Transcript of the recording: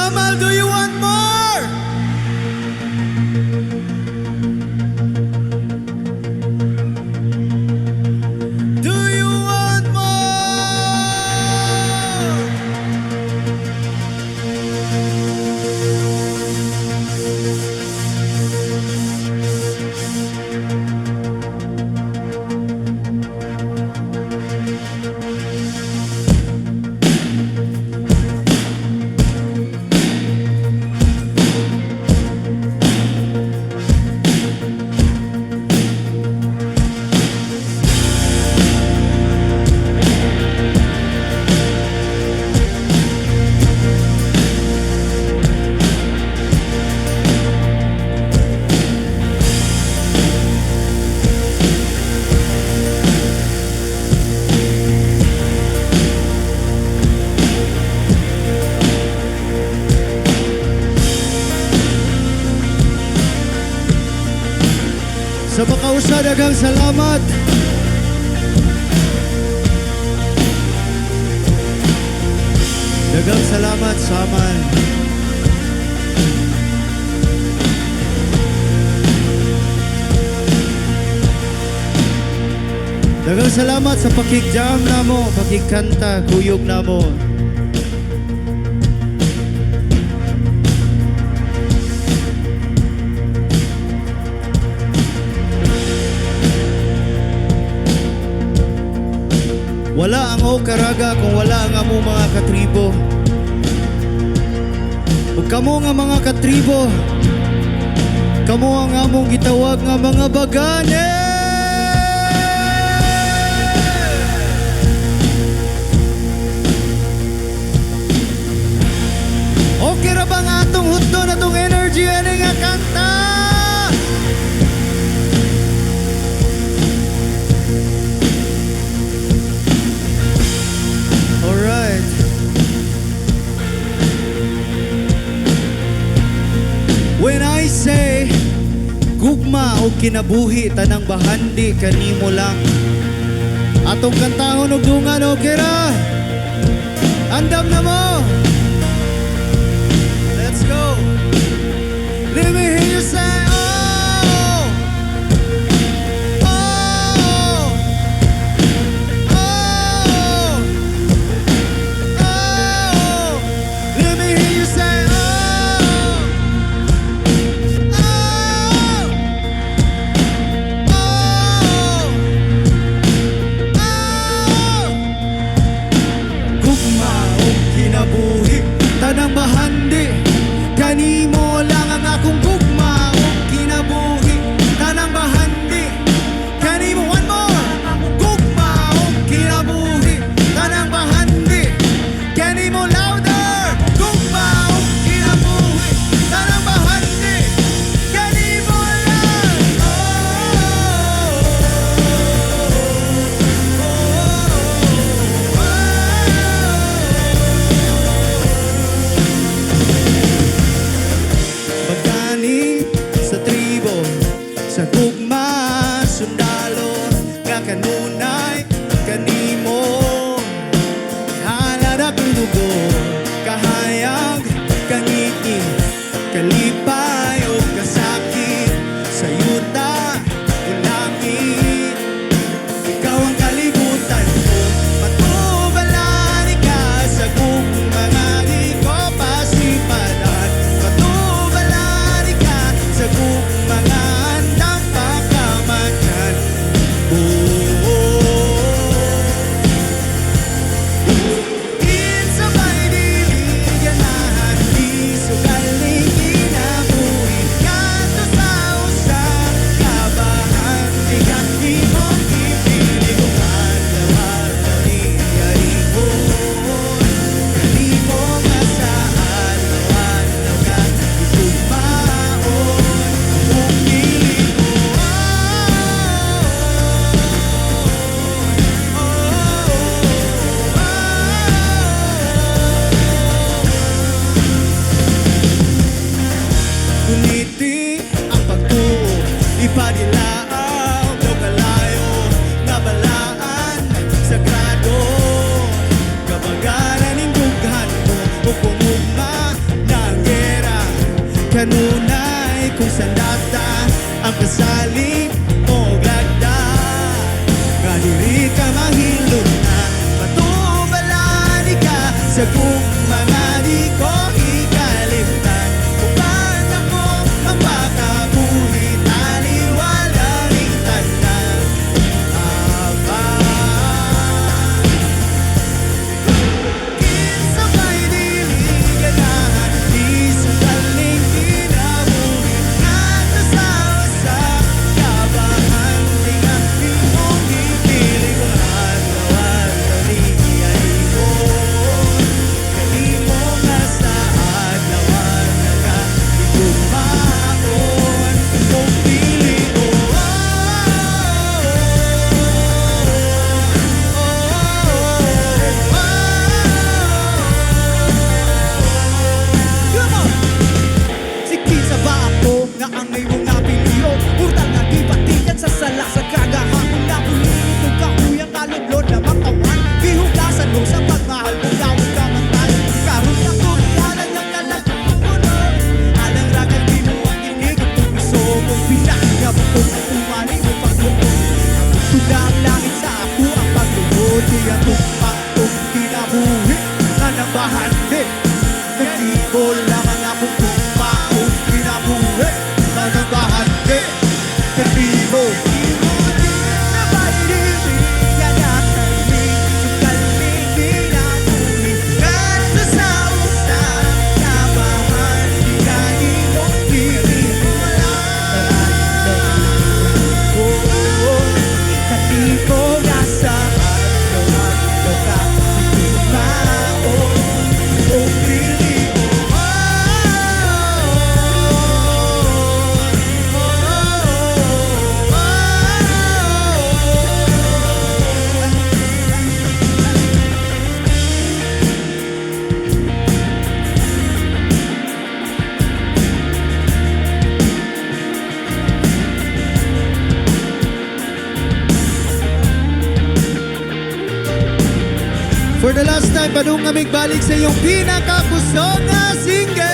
Jamal, do you want more? Do you want more? Sa makausa, daghang salamat. Daghang salamat sa aman. Daghang salamat sa pakigjam namo, pakigkanta, kuyog namo. Wala ang o karaga kung wala ang amo mga katribo. Ug kamo nga mga katribo, kamo ang among gitawag nga mga bagane. Okay ra ba nga atong hudon, atong energy ani nga kanta? Alright. When I say gugma o kinabuhi tanang bahandi kanimo lang, atong kantahon og dungan, okay ra? Andam na mo. Let's go. Let me hear you say oh. Oh. Oh. Oh. Let me hear you say oh. Oh. Oh. Oh. Gugma o kinabuhi tanang bahandi kanimo lang ang akong gugma o kinabuhi tanang bahandi kanimo. One more. Gugma o kinabuhi tanang bahandi kanimo. Louder. Gugma o kinabuhi tanang bahandi kanimo lang. Pagkani sa tribo, sa gugma, sundalo, nga kanunay, kanimo. Halad akong dugo, kahayag, kangiti, kalipay o kasakit, sa yuta o langit. Ikaw ang kalibutan ko, matubalan ka sa gugma nga di ko pasipadan. Matubalan ka sa gugma nga handang kasaling o gagda. Nga diri ka mahilot na patubalani ka sa kung mga di ko ikalimtan. Kung paano mo ang makabuhi taliwala ring tanda. Kinsabay dili ganahan di sa kaling kinabuhi at nasawa sa kabahan. Di nga di mong ipili kung adlaw ni ay mo. Kani mo nga sa adlaw ka igumaon kung pili mo. Come on! Sikit sa ba ako nga ang ngayon nga piliyo. Murtal nga di batikan sa sala sa kagahapon na puliit. Kung kahuyang kaludlod na matawan gihugasan mo sa pagmahal kung gawin ka man tayo. Karoon na ko ihalan ng kalagpuno. Alang ragal di mo ang inig at kung gusto mong pinagab kung ang umali mo pagbuo. Tula ang langit sa ako ang pagluhod. Di ang tumpang kinabuhi na nabahandi. Nagtibo lang ang akong tumpang kinabuhi na nabahandi. Nagtibo. Sabay dili ganahan sa kaling kinabuhi at nasawa sa kabahan. Di ka di mong Katipo nga sa adlaw ka igumaon kung pili mo. For the last time, padung kaming balik sa iyong pinakagusto nga single.